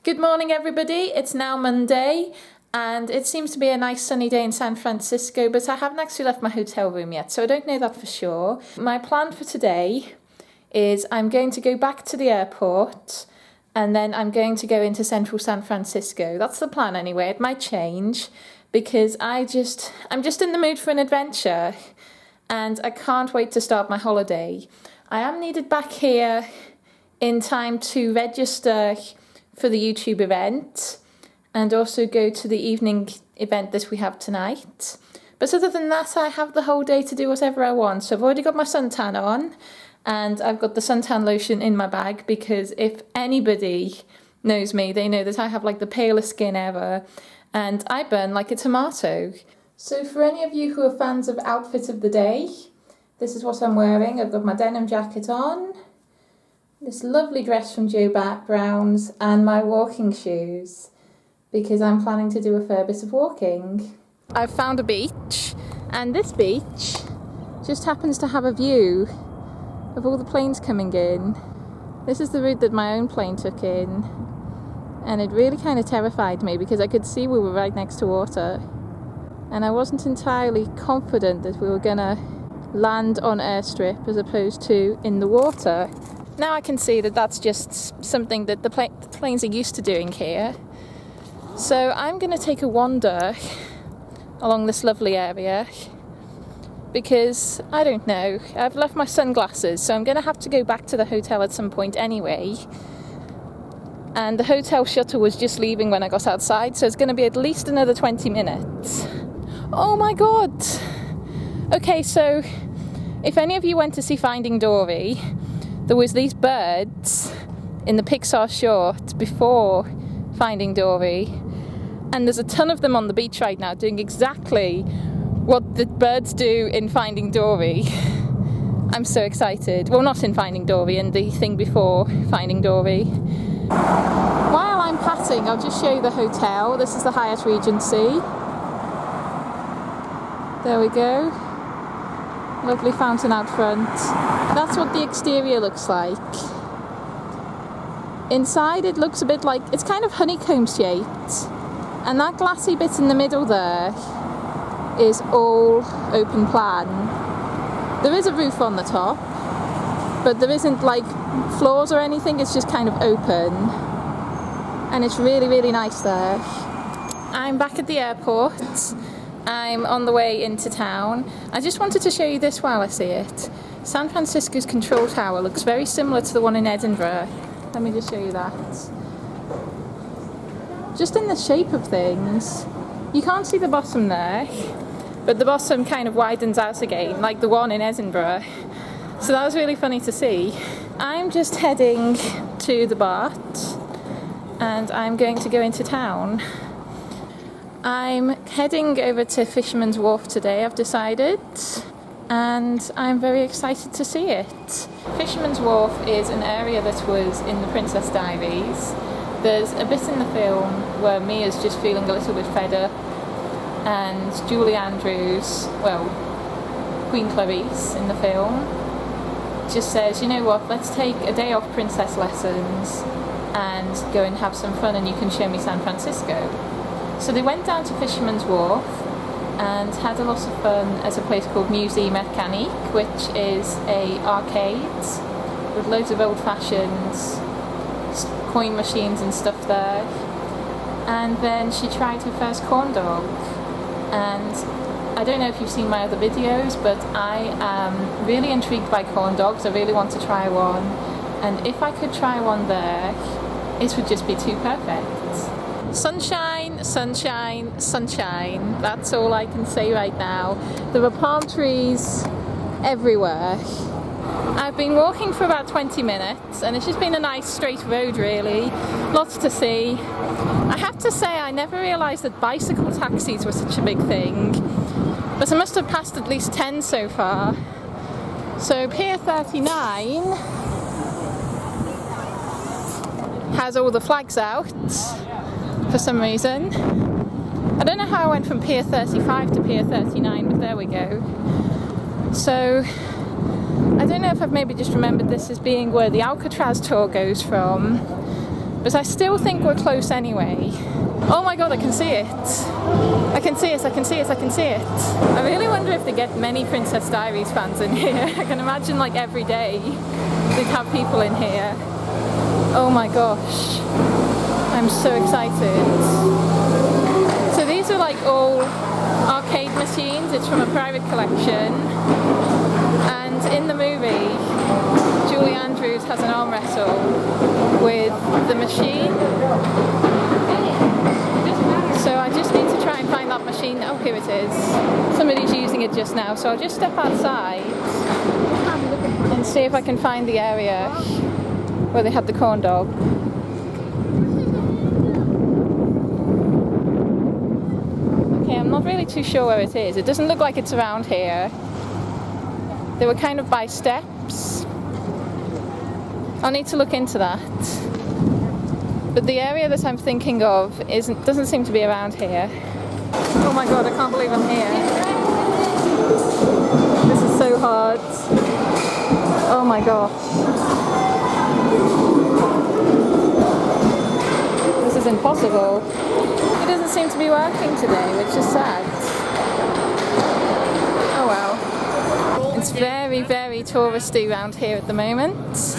Good morning everybody, it's now Monday and it seems to be a nice sunny day in San Francisco, but I haven't actually left my hotel room yet, so I don't know that for sure. My plan for today is I'm going to go back to the airport and then I'm going to go into central San Francisco. That's the plan anyway. It might change because I'm just in the mood for an adventure and I can't wait to start my holiday. I am needed back here in time to register for the YouTube event and also go to the evening event that we have tonight. But other than that, I have the whole day to do whatever I want. So I've already got my suntan on and I've got the suntan lotion in my bag because if anybody knows me, they know that I have like the palest skin ever and I burn like a tomato. So for any of you who are fans of outfit of the day, this is what I'm wearing. I've got my denim jacket on, this lovely dress from Joe Brown's and my walking shoes because I'm planning to do a fair bit of walking. I've found a beach and this beach just happens to have a view of all the planes coming in. This is the route that my own plane took in and it really kind of terrified me because I could see we were right next to water and I wasn't entirely confident that we were gonna land on airstrip as opposed to in the water. Now I can see that that's just something that the planes are used to doing here. So I'm going to take a wander along this lovely area because, I don't know, I've left my sunglasses, so I'm going to have to go back to the hotel at some point anyway. And the hotel shuttle was just leaving when I got outside, so it's going to be at least another 20 minutes. Oh my god! Okay, so if any of you went to see Finding Dory, there was these birds in the Pixar short before Finding Dory, and there's a ton of them on the beach right now doing exactly what the birds do in Finding Dory. I'm so excited. Well, not in Finding Dory, in the thing before Finding Dory. While I'm passing, I'll just show you the hotel. This is the Hyatt Regency. There we go. Lovely fountain out front. That's what the exterior looks like. Inside it looks a bit like, it's kind of honeycomb shaped. And that glassy bit in the middle there is all open plan. There is a roof on the top, but there isn't like floors or anything, it's just kind of open. And it's really, really nice there. I'm back at the airport. I'm on the way into town. I just wanted to show you this while I see it. San Francisco's control tower looks very similar to the one in Edinburgh. Let me just show you that. Just in the shape of things. You can't see the bottom there, but the bottom kind of widens out again, like the one in Edinburgh. So that was really funny to see. I'm just heading to the BART and I'm going to go into town. I'm heading over to Fisherman's Wharf today, I've decided, and I'm very excited to see it. Fisherman's Wharf is an area that was in the Princess Diaries. There's a bit in the film where Mia's just feeling a little bit fed up, and Julie Andrews, well, Queen Clarisse in the film, just says, you know what, let's take a day off princess lessons and go and have some fun and you can show me San Francisco. So they went down to Fisherman's Wharf and had a lot of fun at a place called Musée Mécanique, which is a arcade with loads of old-fashioned coin machines and stuff there. And then she tried her first corndog. And I don't know if you've seen my other videos, but I am really intrigued by corndogs. I really want to try one. And if I could try one there, it would just be too perfect. Sunshine, sunshine, sunshine. That's all I can say right now. There are palm trees everywhere. I've been walking for about 20 minutes and it's just been a nice straight road really. Lots to see. I have to say I never realised that bicycle taxis were such a big thing. But I must have passed at least 10 so far. So Pier 39 has all the flags out. For some reason. I don't know how I went from Pier 35 to Pier 39, but there we go. So, I don't know if I've maybe just remembered this as being where the Alcatraz tour goes from, But I still think we're close anyway. Oh my god, I can see it. I can see it, I can see it, I can see it. I really wonder if they get many Princess Diaries fans in here. I can imagine like every day they'd have people in here. Oh my gosh. I'm so excited. So these are like all arcade machines. It's from a private collection. And in the movie, Julie Andrews has an arm wrestle with the machine. So I just need to try and find that machine. Oh, here it is. Somebody's using it just now, so I'll just step outside and see if I can find the area where they had the corn dog. Okay, I'm not really too sure where it is. It doesn't look like it's around here. They were kind of by steps. I'll need to look into that. But the area that I'm thinking of doesn't seem to be around here. Oh my god, I can't believe I'm here. This is so hard. Oh my gosh. This is impossible. It doesn't seem to be working today, which is sad. Oh well. It's very, very touristy around here at the moment.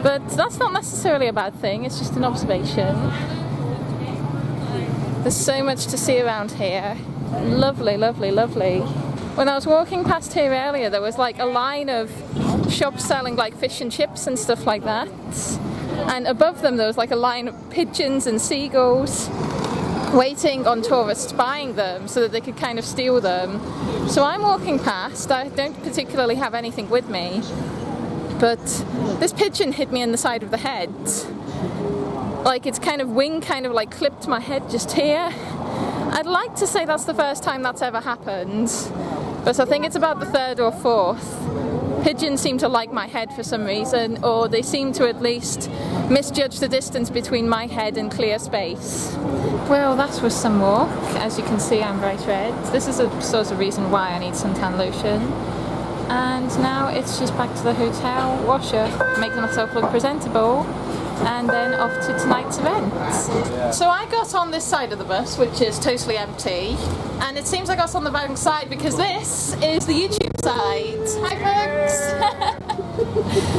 But that's not necessarily a bad thing, it's just an observation. There's so much to see around here. Lovely, lovely, lovely. When I was walking past here earlier, there was like a line of shops selling like fish and chips and stuff like that. And above them there was like a line of pigeons and seagulls waiting on tourists buying them so that they could kind of steal them. So I'm walking past, I don't particularly have anything with me. But this pigeon hit me in the side of the head. Like its kind of wing kind of like clipped my head just here. I'd like to say that's the first time that's ever happened, but I think it's about the third or fourth. Pigeons seem to like my head for some reason, or they seem to at least misjudge the distance between my head and clear space. Well, that was some walk. As you can see, I'm bright red. This is a sort of reason why I need suntan lotion. And now it's just back to the hotel, wash up, make myself look presentable, and then off to tonight's event. So I got on this side of the bus, which is totally empty, and it seems I got on the wrong side because this is the YouTube side. Hi folks!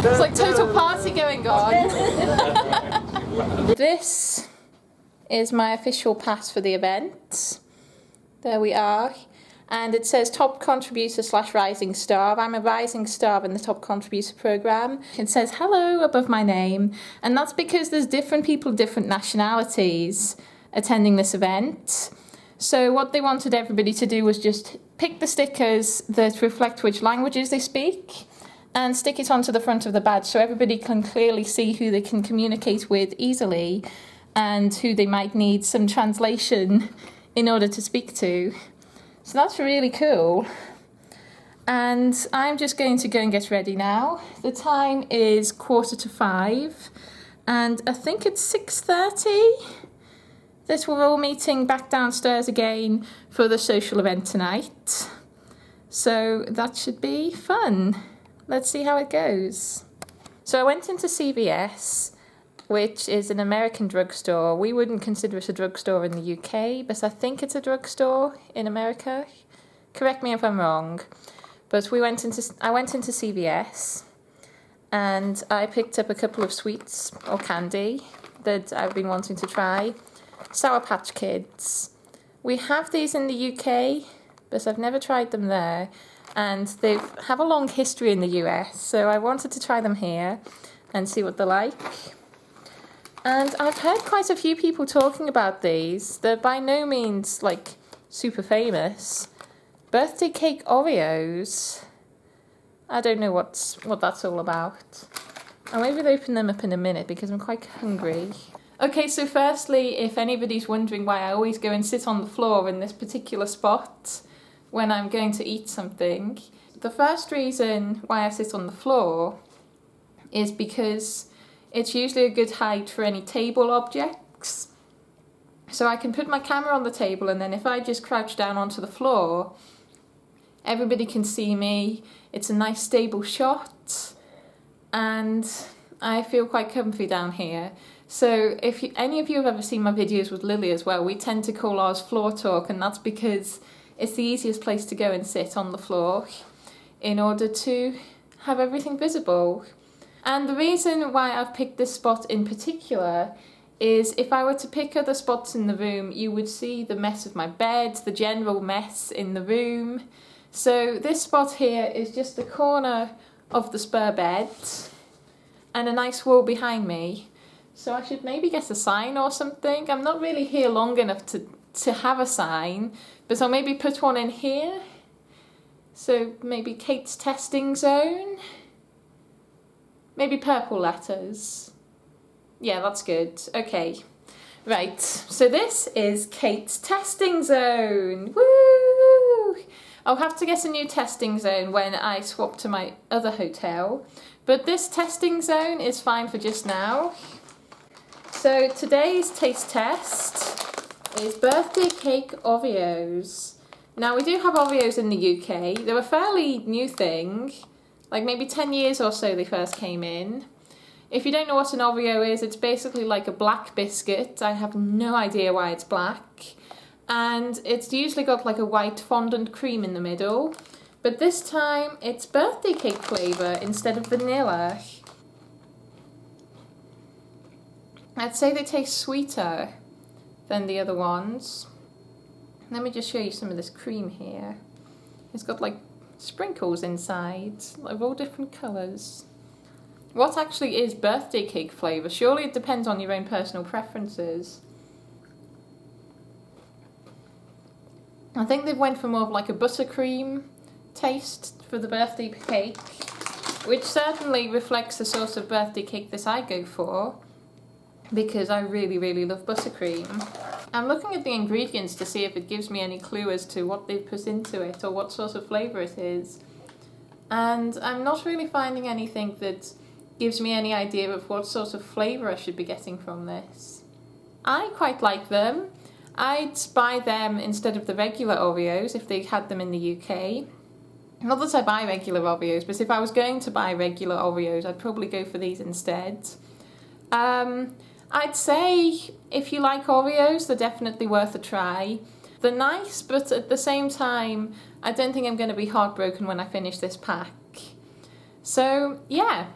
It's like total party going on. This is my official pass for the event. There we are. And it says top contributor / rising star. I'm a rising star in the top contributor program. It says hello above my name, and that's because there's different people, different nationalities attending this event. So what they wanted everybody to do was just pick the stickers that reflect which languages they speak and stick it onto the front of the badge so everybody can clearly see who they can communicate with easily and who they might need some translation in order to speak to. So that's really cool. And I'm just going to go and get ready now. The time is 5:15 and I think it's 6:30 that we're all meeting back downstairs again for the social event tonight. So that should be fun. Let's see how it goes. So I went into CVS, which is an American drugstore. We wouldn't consider it a drugstore in the UK, but I think it's a drugstore in America. Correct me if I'm wrong. But I went into CVS and I picked up a couple of sweets or candy that I've been wanting to try. Sour Patch Kids. We have these in the UK, but I've never tried them there. And they have a long history in the US, so I wanted to try them here and see what they're like. And I've heard quite a few people talking about these. They're by no means, like, super famous. Birthday cake Oreos. I don't know what that's all about. I'll maybe open them up in a minute because I'm quite hungry. Okay, so firstly, if anybody's wondering why I always go and sit on the floor in this particular spot when I'm going to eat something, the first reason why I sit on the floor is because it's usually a good height for any table objects. So I can put my camera on the table and then if I just crouch down onto the floor, everybody can see me. It's a nice stable shot and I feel quite comfy down here. So if any of you have ever seen my videos with Lily as well, we tend to call ours floor talk, and that's because it's the easiest place to go and sit on the floor in order to have everything visible. And the reason why I've picked this spot in particular is if I were to pick other spots in the room, you would see the mess of my bed, the general mess in the room. So this spot here is just the corner of the spare bed and a nice wall behind me. So I should maybe get a sign or something. I'm not really here long enough to have a sign, but I'll maybe put one in here. So maybe Kate's testing zone. Maybe purple letters. Yeah, that's good. Okay. Right, so this is Kate's testing zone. Woo! I'll have to get a new testing zone when I swap to my other hotel. But this testing zone is fine for just now. So today's taste test is birthday cake Oreos. Now we do have Oreos in the UK. They're a fairly new thing. Like maybe 10 years or so they first came in. If you don't know what an Oreo is, it's basically like a black biscuit. I have no idea why it's black. And it's usually got like a white fondant cream in the middle. But this time it's birthday cake flavour instead of vanilla. I'd say they taste sweeter than the other ones. Let me just show you some of this cream here. It's got like sprinkles inside of all different colours. What actually is birthday cake flavour? Surely it depends on your own personal preferences. I think they've went for more of like a buttercream taste for the birthday cake, which certainly reflects the sort of birthday cake that I go for, because I really, really love buttercream. I'm looking at the ingredients to see if it gives me any clue as to what they've put into it or what sort of flavour it is. And I'm not really finding anything that gives me any idea of what sort of flavour I should be getting from this. I quite like them. I'd buy them instead of the regular Oreos if they had them in the UK. Not that I buy regular Oreos, but if I was going to buy regular Oreos, I'd probably go for these instead. I'd say if you like Oreos, they're definitely worth a try. They're nice, but at the same time, I don't think I'm going to be heartbroken when I finish this pack. So, yeah,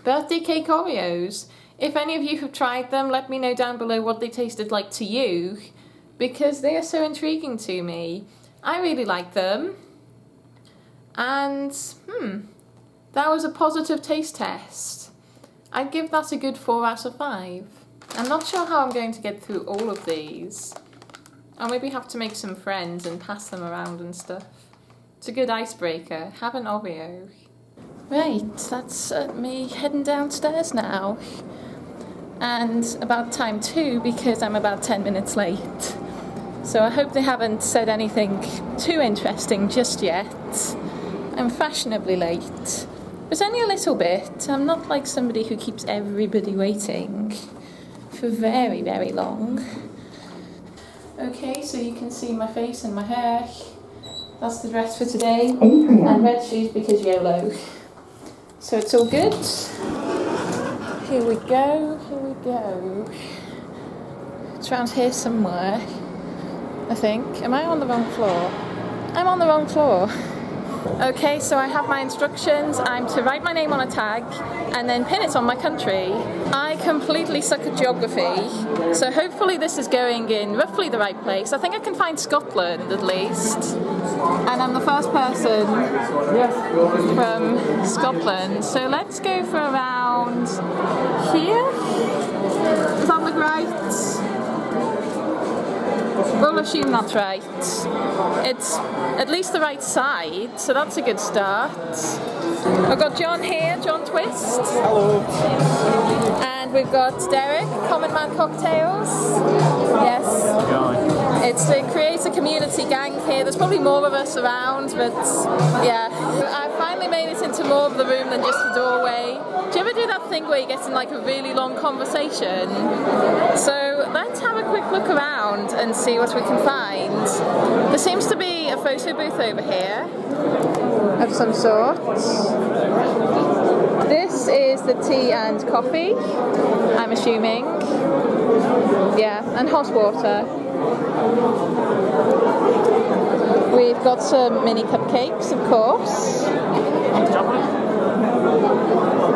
birthday cake Oreos. If any of you have tried them, let me know down below what they tasted like to you, because they are so intriguing to me. I really like them. And, that was a positive taste test. I'd give that a good 4 out of 5. I'm not sure how I'm going to get through all of these. I'll maybe have to make some friends and pass them around and stuff. It's a good icebreaker. Have an Oreo. Right, that's me heading downstairs now. And about time too, because I'm about 10 minutes late. So I hope they haven't said anything too interesting just yet. I'm fashionably late. But only a little bit. I'm not like somebody who keeps everybody waiting for very, very long. Okay, so you can see my face and my hair. That's the dress for today. And red shoes because YOLO. So it's all good. Here we go, here we go. It's around here somewhere, I think. Am I on the wrong floor? I'm on the wrong floor. Okay, so I have my instructions. I'm to write my name on a tag and then pin it on my country. I completely suck at geography, so hopefully this is going in roughly the right place. I think I can find Scotland at least. And I'm the first person from Scotland. So let's go for around here. Does that look right? We'll assume that's right. It's at least the right side, so that's a good start. I've got John here, John Twist. Hello. And we've got Derek, Common Man Cocktails. Yes. It's to create a community gang here. There's probably more of us around, but yeah. I finally made it into more of the room than just the doorway. Do you ever do that thing where you get in like a really long conversation? So let's have a quick look around and see what we can find. There seems to be a photo booth over here of some sort. This is the tea and coffee, I'm assuming. Yeah, and hot water. We've got some mini cupcakes, of course.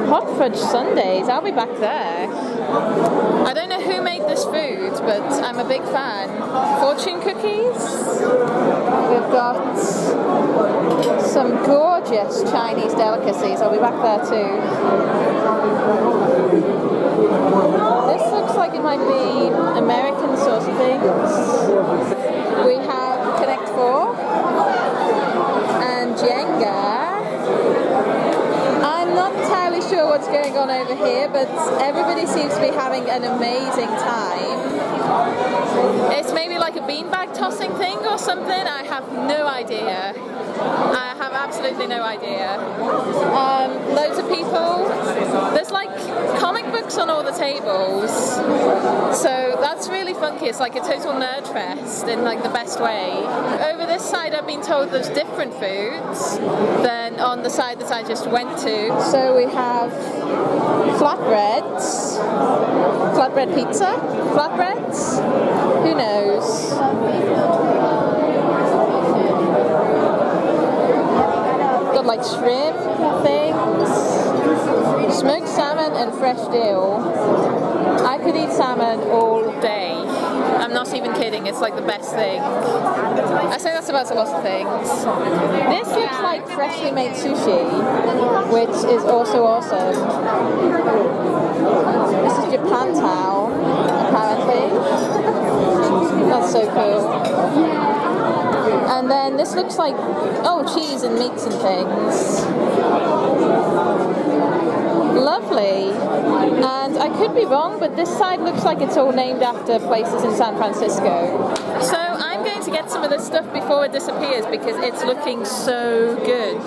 Hot fudge sundaes, I'll be back there. I don't know who made this food, but I'm a big fan. Fortune cookies. We've got some gorgeous Chinese delicacies, I'll be back there too. This looks like it might be American sort of things. We have Connect 4 and Jenga. I'm not entirely sure what's going on over here, but everybody seems to be having an amazing time. It's maybe like a beanbag tossing thing or something, I have no idea. I have absolutely no idea. Loads of people. There's like comic books on all the tables, so that's really funky. It's like a total nerd fest in like the best way. Over this side I've been told there's different foods than on the side that I just went to. So we have flatbreads, flatbread pizza, flatbreads, who knows? Got like shrimp things, smoked salmon and fresh dill. I could eat salmon all day. I'm not even kidding, it's like the best thing. I say that's about a lot of things. This looks like freshly made sushi, which is also awesome. This is Japantown, apparently. That's so cool. And then this looks like, oh, cheese and meats and things. Lovely. And I could be wrong, but this side looks like it's all named after places in San Francisco. So I'm going to get some of this stuff before it disappears because it's looking so good.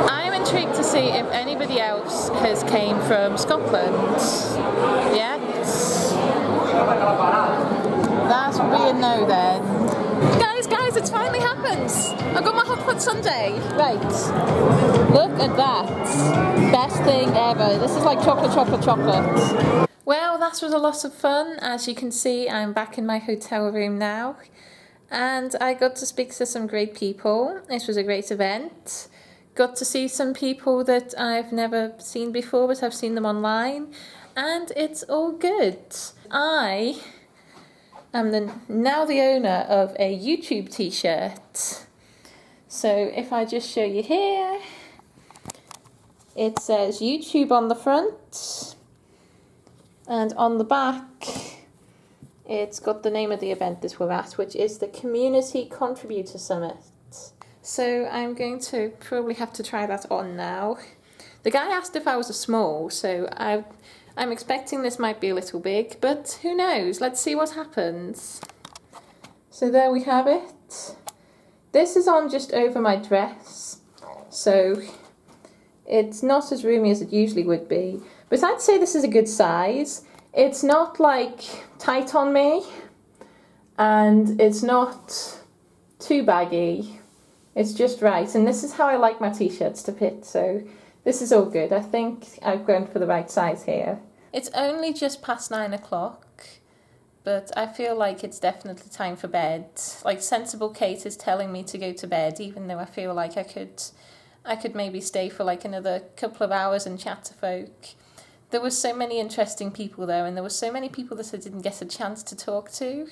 I'm intrigued to see if anybody else has came from Scotland yet. That would be a no then. Guys, it's finally happened! I got my hot fudge sundae. Right, look at that. Best thing ever. This is like chocolate, chocolate, chocolate. Well, that was a lot of fun. As you can see, I'm back in my hotel room now. And I got to speak to some great people. It was a great event. Got to see some people that I've never seen before, but I've seen them online. And it's all good. I'm now the owner of a YouTube t-shirt. So if I just show you here, it says YouTube on the front, and on the back it's got the name of the event that we're at, which is the Community Contributor Summit. So I'm going to probably have to try that on now. The guy asked if I was a small, so I'm expecting this might be a little big, but who knows? Let's see what happens. So there we have it. This is on just over my dress, so it's not as roomy as it usually would be, but I'd say this is a good size. It's not like tight on me, and it's not too baggy. It's just right, and this is how I like my t-shirts to fit, so this is all good. I think I've gone for the right size here. It's only just past 9 o'clock, but I feel like it's definitely time for bed. Like, sensible Kate is telling me to go to bed, even though I feel like I could maybe stay for like another couple of hours and chat to folk. There was so many interesting people there, and there were so many people that I didn't get a chance to talk to.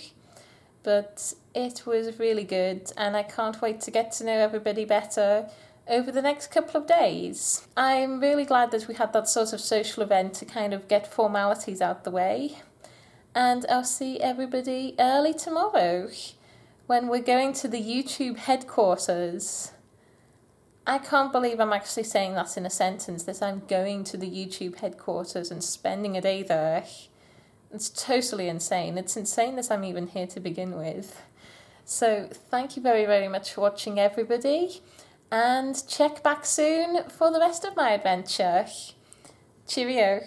But it was really good, and I can't wait to get to know everybody better over the next couple of days. I'm really glad that we had that sort of social event to kind of get formalities out the way. And I'll see everybody early tomorrow when we're going to the YouTube headquarters. I can't believe I'm actually saying that in a sentence, that I'm going to the YouTube headquarters and spending a day there. It's totally insane. It's insane that I'm even here to begin with. So thank you very, very much for watching, everybody. And check back soon for the rest of my adventure. Cheerio.